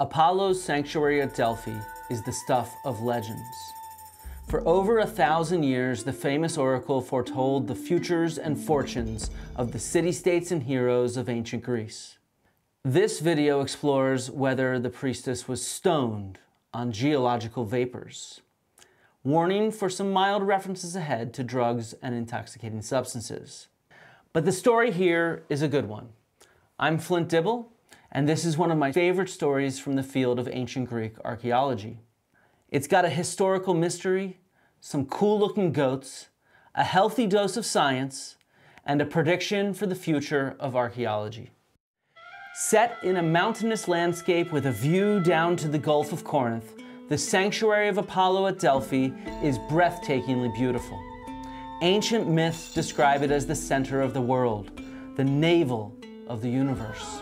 Apollo's sanctuary at Delphi is the stuff of legends. For over 1,000 years, the famous oracle foretold the futures and fortunes of the city-states and heroes of ancient Greece. This video explores whether the priestess was stoned on geological vapors. Warning for some mild references ahead to drugs and intoxicating substances. But the story here is a good one. I'm Flint Dibble, and this is one of my favorite stories from the field of ancient Greek archaeology. It's got a historical mystery, some cool-looking goats, a healthy dose of science, and a prediction for the future of archaeology. Set in a mountainous landscape with a view down to the Gulf of Corinth, the sanctuary of Apollo at Delphi is breathtakingly beautiful. Ancient myths describe it as the center of the world, the navel of the universe,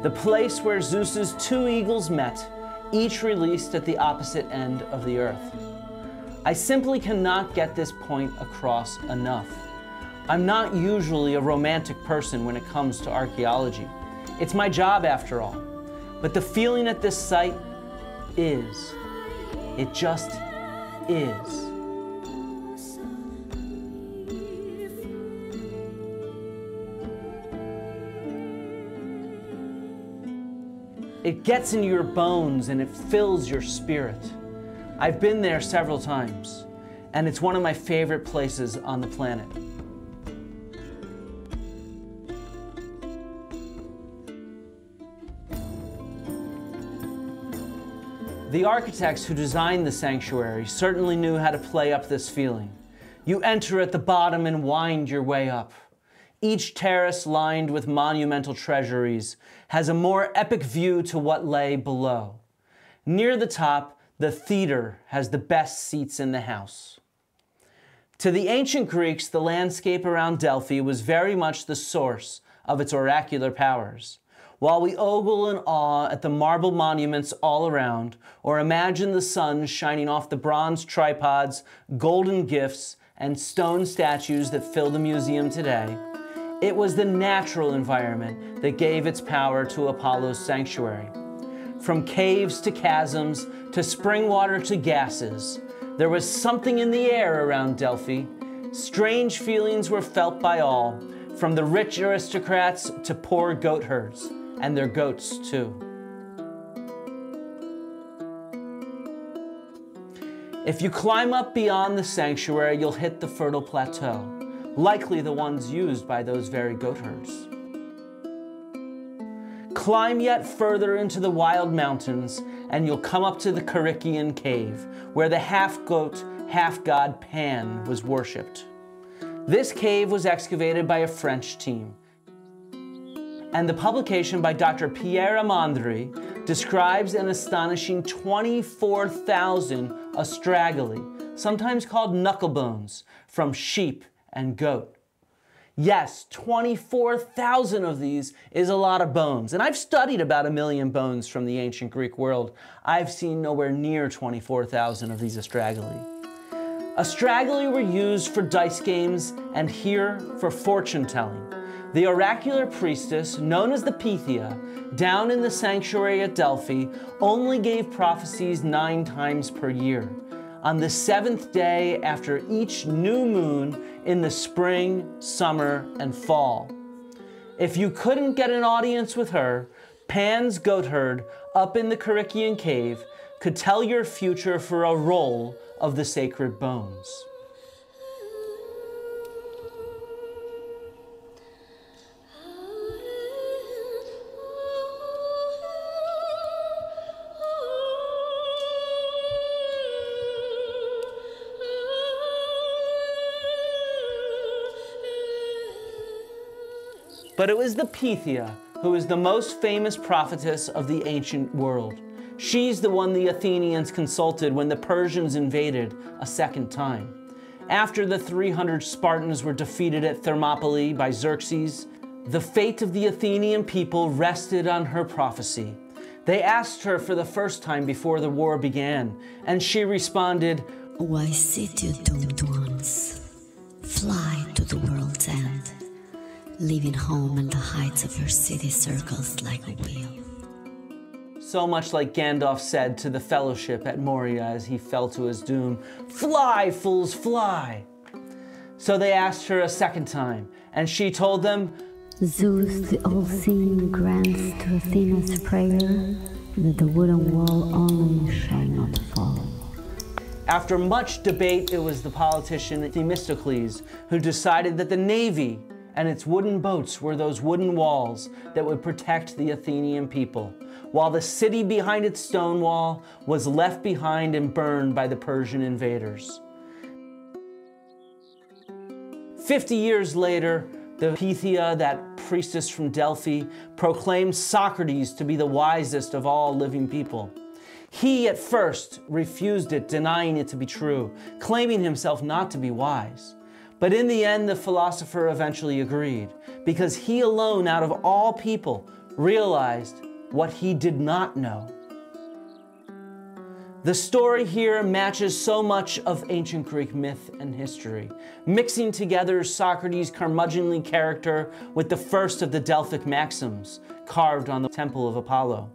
the place where Zeus's two eagles met, each released at the opposite end of the earth. I simply cannot get this point across enough. I'm not usually a romantic person when it comes to archaeology. It's my job after all. But the feeling at this site is. It just is. It gets into your bones and it fills your spirit. I've been there several times, and it's one of my favorite places on the planet. The architects who designed the sanctuary certainly knew how to play up this feeling. You enter at the bottom and wind your way up. Each terrace, lined with monumental treasuries, has a more epic view to what lay below. Near the top, the theater has the best seats in the house. To the ancient Greeks, the landscape around Delphi was very much the source of its oracular powers. While we ogle in awe at the marble monuments all around, or imagine the sun shining off the bronze tripods, golden gifts, and stone statues that fill the museum today, it was the natural environment that gave its power to Apollo's sanctuary. From caves to chasms, to spring water to gases, there was something in the air around Delphi. Strange feelings were felt by all, from the rich aristocrats to poor goat herds, and their goats too. If you climb up beyond the sanctuary, you'll hit the fertile plateau, likely the ones used by those very goat herds. Climb yet further into the wild mountains, and you'll come up to the Corycian Cave, where the half-goat, half-god Pan was worshipped. This cave was excavated by a French team, and the publication by Dr. Pierre Amandri describes an astonishing 24,000 astragali, sometimes called knuckle bones, from sheep and goat. Yes, 24,000 of these is a lot of bones. And I've studied about 1 million bones from the ancient Greek world. I've seen nowhere near 24,000 of these astragali. Astragali were used for dice games and here for fortune telling. The oracular priestess, known as the Pythia, down in the sanctuary at Delphi, only gave prophecies 9 times per year, on the 7th day after each new moon in the spring, summer, and fall. If you couldn't get an audience with her, Pan's goat herd up in the Corycian Cave could tell your future for a roll of the sacred bones. But it was the Pythia who is the most famous prophetess of the ancient world. She's the one the Athenians consulted when the Persians invaded a second time. After the 300 Spartans were defeated at Thermopylae by Xerxes, the fate of the Athenian people rested on her prophecy. They asked her for the first time before the war began, and she responded, "Why sit you doomed ones? Fly to the world's end, leaving home and the heights of your city circles like a wheel." So much like Gandalf said to the Fellowship at Moria as he fell to his doom, "Fly, fools, fly!" So they asked her a second time, and she told them, Zeus the all-seeing grants to Athena's prayer that the wooden wall only shall not fall. After much debate, it was the politician Themistocles who decided that the navy and its wooden boats were those wooden walls that would protect the Athenian people, while the city behind its stone wall was left behind and burned by the Persian invaders. 50 years later, the Pythia, that priestess from Delphi, proclaimed Socrates to be the wisest of all living people. He at first refused it, denying it to be true, claiming himself not to be wise. But in the end, the philosopher eventually agreed, because he alone out of all people realized what he did not know. The story here matches so much of ancient Greek myth and history, mixing together Socrates' curmudgeonly character with the first of the Delphic maxims carved on the temple of Apollo: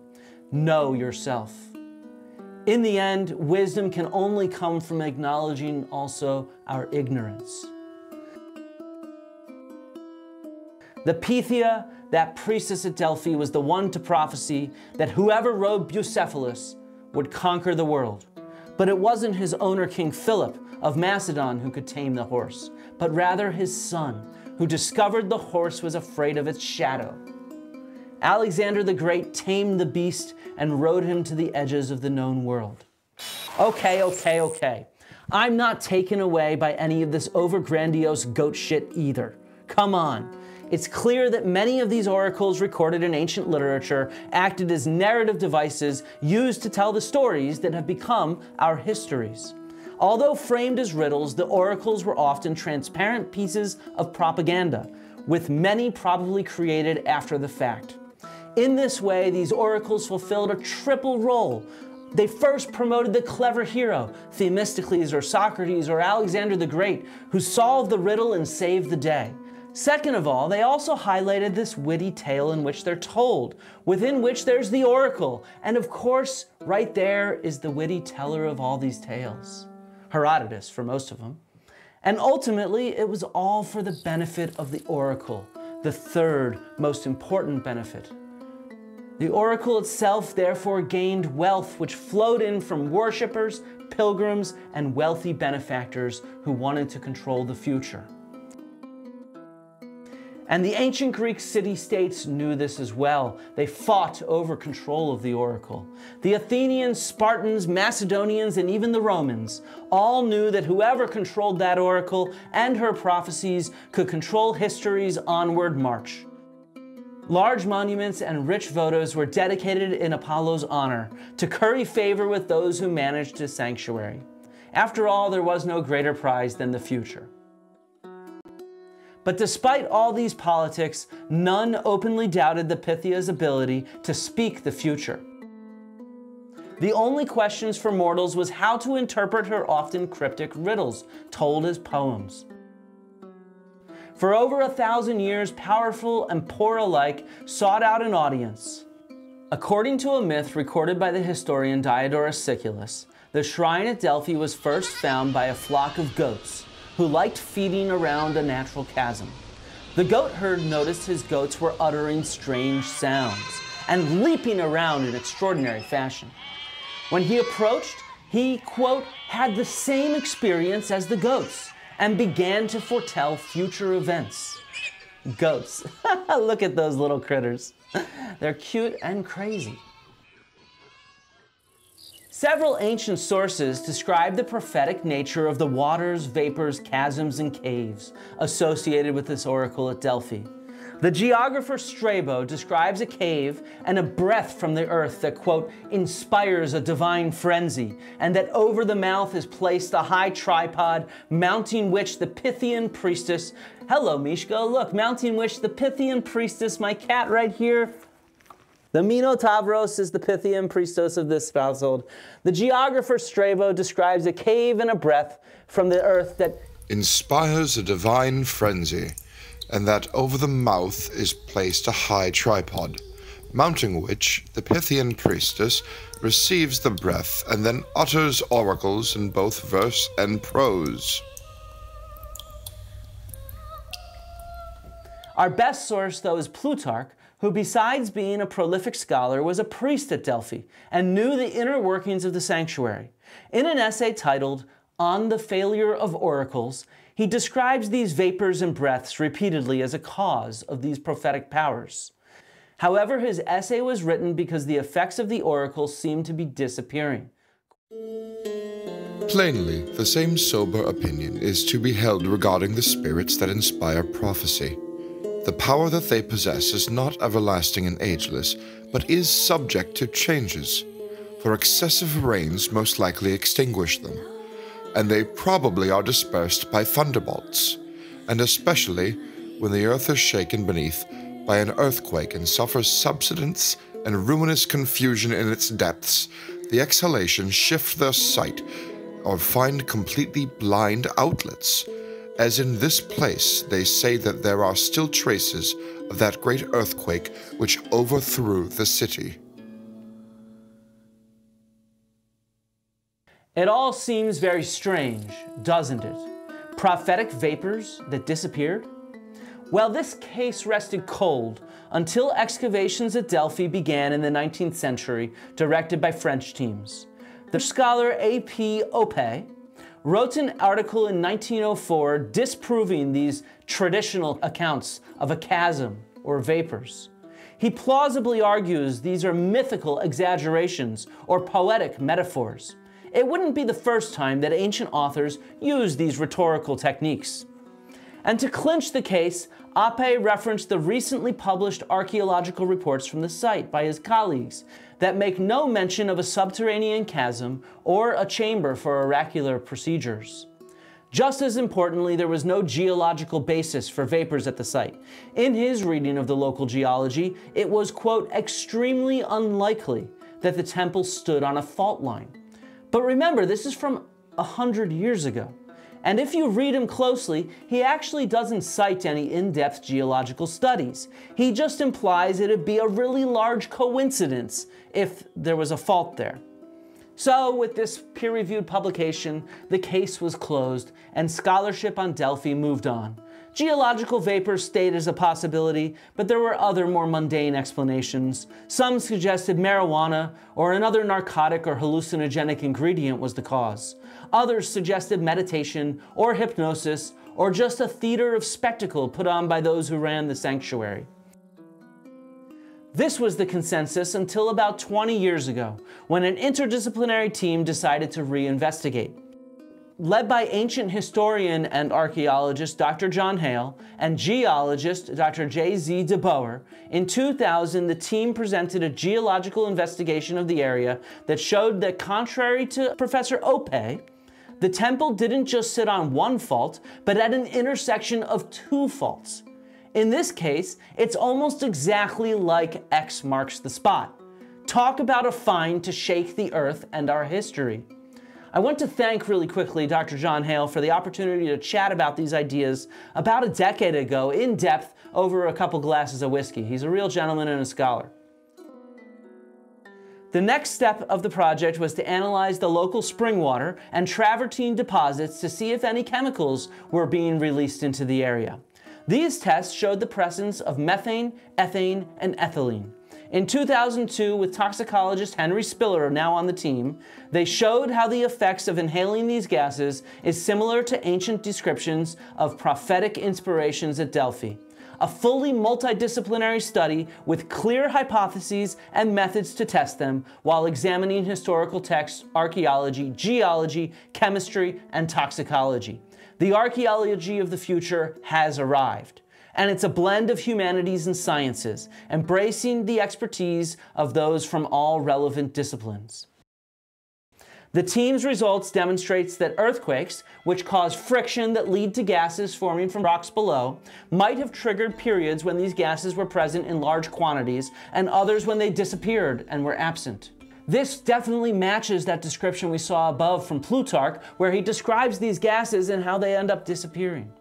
know yourself. In the end, wisdom can only come from acknowledging also our ignorance. The Pythia, that priestess at Delphi, was the one to prophesy that whoever rode Bucephalus would conquer the world. But it wasn't his owner, King Philip of Macedon, who could tame the horse, but rather his son, who discovered the horse was afraid of its shadow. Alexander the Great tamed the beast and rode him to the edges of the known world. Okay. I'm not taken away by any of this over-grandiose goat shit either. Come on. It's clear that many of these oracles recorded in ancient literature acted as narrative devices used to tell the stories that have become our histories. Although framed as riddles, the oracles were often transparent pieces of propaganda, with many probably created after the fact. In this way, these oracles fulfilled a triple role. They first promoted the clever hero, Themistocles or Socrates or Alexander the Great, who solved the riddle and saved the day. Second of all, they also highlighted this witty tale in which they're told, within which there's the oracle. And of course, right there is the witty teller of all these tales, Herodotus for most of them. And ultimately, it was all for the benefit of the oracle, the third most important benefit. The oracle itself therefore gained wealth which flowed in from worshippers, pilgrims, and wealthy benefactors who wanted to control the future. And the ancient Greek city-states knew this as well. They fought over control of the oracle. The Athenians, Spartans, Macedonians, and even the Romans all knew that whoever controlled that oracle and her prophecies could control history's onward march. Large monuments and rich votives were dedicated in Apollo's honor to curry favor with those who managed his sanctuary. After all, there was no greater prize than the future. But despite all these politics, none openly doubted the Pythia's ability to speak the future. The only questions for mortals was how to interpret her often cryptic riddles, told as poems. For over 1,000 years, powerful and poor alike sought out an audience. According to a myth recorded by the historian Diodorus Siculus, the shrine at Delphi was first found by a flock of goats who liked feeding around a natural chasm. The goat herd noticed his goats were uttering strange sounds and leaping around in extraordinary fashion. When he approached, he, quote, had the same experience as the goats and began to foretell future events. Goats. Look at those little critters. They're cute and crazy. Several ancient sources describe the prophetic nature of the waters, vapors, chasms, and caves associated with this oracle at Delphi. The geographer Strabo describes a cave and a breath from the earth that, quote, inspires a divine frenzy, and that over the mouth is placed a high tripod, mounting which the Pythian priestess, hello Mishka, look, mounting which the Pythian priestess, my cat right here, the Minotavros is the Pythian priestess of this household. The geographer Strabo describes a cave and a breath from the earth that inspires a divine frenzy, and that over the mouth is placed a high tripod, mounting which the Pythian priestess receives the breath and then utters oracles in both verse and prose. Our best source, though, is Plutarch, who besides being a prolific scholar was a priest at Delphi and knew the inner workings of the sanctuary. In an essay titled On the Failure of Oracles, he describes these vapors and breaths repeatedly as a cause of these prophetic powers. However, his essay was written because the effects of the oracles seemed to be disappearing. Plainly, the same sober opinion is to be held regarding the spirits that inspire prophecy. The power that they possess is not everlasting and ageless, but is subject to changes, for excessive rains most likely extinguish them, and they probably are dispersed by thunderbolts, and especially when the earth is shaken beneath by an earthquake and suffers subsidence and ruinous confusion in its depths, the exhalations shift their sight or find completely blind outlets. As in this place, they say that there are still traces of that great earthquake which overthrew the city. It all seems very strange, doesn't it? Prophetic vapors that disappeared? Well, this case rested cold until excavations at Delphi began in the 19th century, directed by French teams. The scholar A.P. Oppe wrote an article in 1904 disproving these traditional accounts of a chasm or vapors. He plausibly argues these are mythical exaggerations or poetic metaphors. It wouldn't be the first time that ancient authors used these rhetorical techniques. And to clinch the case, Oppe referenced the recently published archaeological reports from the site by his colleagues that make no mention of a subterranean chasm or a chamber for oracular procedures. Just as importantly, there was no geological basis for vapors at the site. In his reading of the local geology, it was, quote, extremely unlikely that the temple stood on a fault line. But remember, this is from 100 years ago. And if you read him closely, he actually doesn't cite any in-depth geological studies. He just implies it'd be a really large coincidence if there was a fault there. So with this peer-reviewed publication, the case was closed and scholarship on Delphi moved on. Geological vapors stayed as a possibility, but there were other more mundane explanations. Some suggested marijuana or another narcotic or hallucinogenic ingredient was the cause. Others suggested meditation or hypnosis or just a theater of spectacle put on by those who ran the sanctuary. This was the consensus until about 20 years ago, when an interdisciplinary team decided to reinvestigate. Led by ancient historian and archaeologist Dr. John Hale and geologist Dr. J.Z. de Boer, in 2000 the team presented a geological investigation of the area that showed that, contrary to Professor Oppe, the temple didn't just sit on one fault, but at an intersection of two faults. In this case, it's almost exactly like X marks the spot. Talk about a find to shake the earth and our history. I want to thank really quickly Dr. John Hale for the opportunity to chat about these ideas about a decade ago in depth over a couple glasses of whiskey. He's a real gentleman and a scholar. The next step of the project was to analyze the local spring water and travertine deposits to see if any chemicals were being released into the area. These tests showed the presence of methane, ethane, and ethylene. In 2002, with toxicologist Henry Spiller now on the team, they showed how the effects of inhaling these gases is similar to ancient descriptions of prophetic inspirations at Delphi. A fully multidisciplinary study with clear hypotheses and methods to test them while examining historical texts, archaeology, geology, chemistry, and toxicology. The archaeology of the future has arrived. And it's a blend of humanities and sciences, embracing the expertise of those from all relevant disciplines. The team's results demonstrates that earthquakes, which cause friction that lead to gases forming from rocks below, might have triggered periods when these gases were present in large quantities and others when they disappeared and were absent. This definitely matches that description we saw above from Plutarch, where he describes these gases and how they end up disappearing.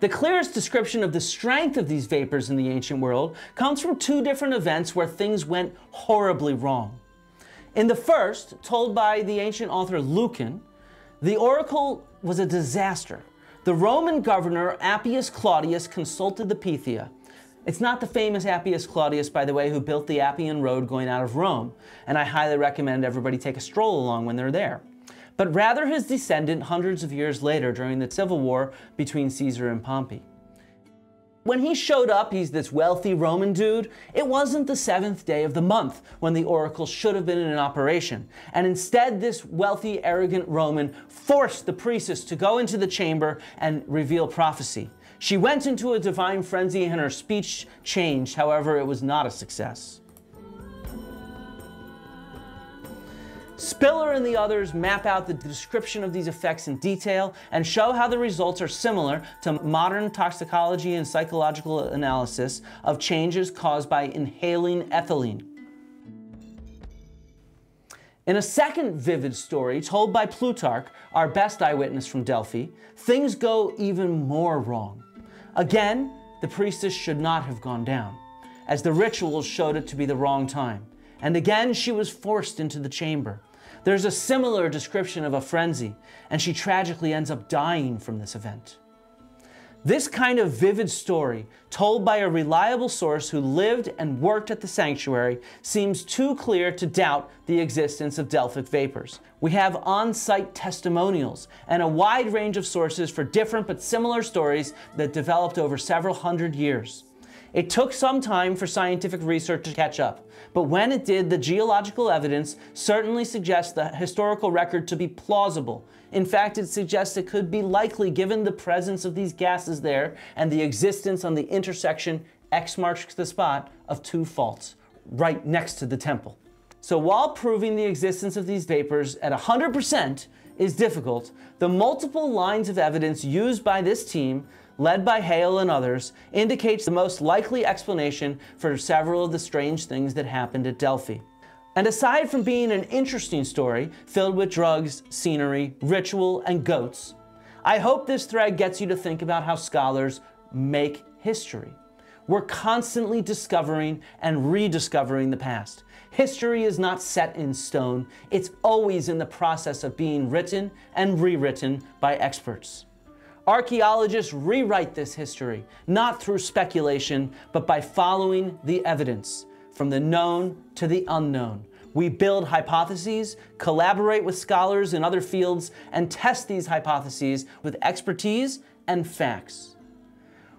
The clearest description of the strength of these vapors in the ancient world comes from two different events where things went horribly wrong. In the first, told by the ancient author Lucan, the oracle was a disaster. The Roman governor Appius Claudius consulted the Pythia. It's not the famous Appius Claudius, by the way, who built the Appian Road going out of Rome, and I highly recommend everybody take a stroll along when they're there. But rather his descendant hundreds of years later during the civil war between Caesar and Pompey. When he showed up, he's this wealthy Roman dude, it wasn't the 7th day of the month when the oracle should have been in operation. And instead, this wealthy, arrogant Roman forced the priestess to go into the chamber and reveal prophecy. She went into a divine frenzy and her speech changed. However, it was not a success. Spiller and the others map out the description of these effects in detail and show how the results are similar to modern toxicology and psychological analysis of changes caused by inhaling ethylene. In a second vivid story told by Plutarch, our best eyewitness from Delphi, things go even more wrong. Again, the priestess should not have gone down, as the rituals showed it to be the wrong time. And again, she was forced into the chamber. There's a similar description of a frenzy, and she tragically ends up dying from this event. This kind of vivid story, told by a reliable source who lived and worked at the sanctuary, seems too clear to doubt the existence of Delphic vapors. We have on-site testimonials and a wide range of sources for different but similar stories that developed over several hundred years. It took some time for scientific research to catch up, but when it did, the geological evidence certainly suggests the historical record to be plausible. In fact, it suggests it could be likely given the presence of these gases there and the existence on the intersection, X marks the spot, of two faults, right next to the temple. So while proving the existence of these vapors at 100% is difficult, the multiple lines of evidence used by this team, led by Hale and others, indicates the most likely explanation for several of the strange things that happened at Delphi. And aside from being an interesting story filled with drugs, scenery, ritual, and goats, I hope this thread gets you to think about how scholars make history. We're constantly discovering and rediscovering the past. History is not set in stone. It's always in the process of being written and rewritten by experts. Archaeologists rewrite this history, not through speculation, but by following the evidence, from the known to the unknown. We build hypotheses, collaborate with scholars in other fields, and test these hypotheses with expertise and facts.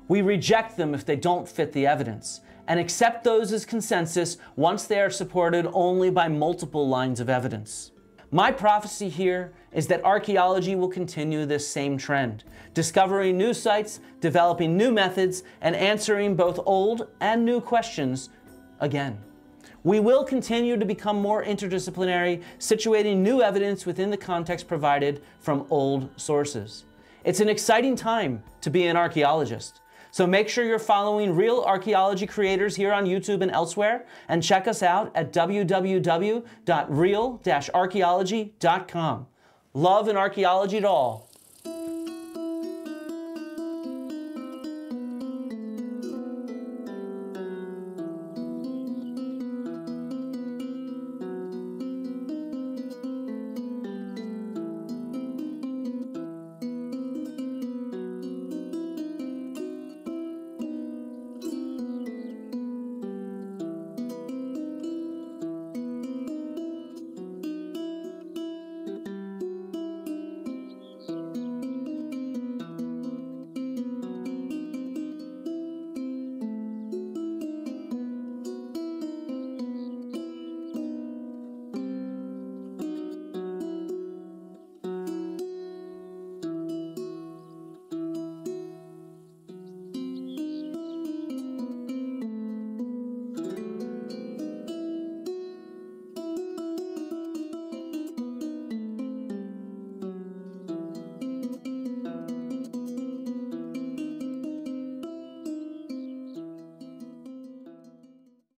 We reject them if they don't fit the evidence, and accept those as consensus once they are supported only by multiple lines of evidence. My prophecy here is that archaeology will continue this same trend, discovering new sites, developing new methods, and answering both old and new questions again. We will continue to become more interdisciplinary, situating new evidence within the context provided from old sources. It's an exciting time to be an archaeologist. So make sure you're following real archaeology creators here on YouTube and elsewhere, and check us out at www.real-archaeology.com. Love and archaeology to all.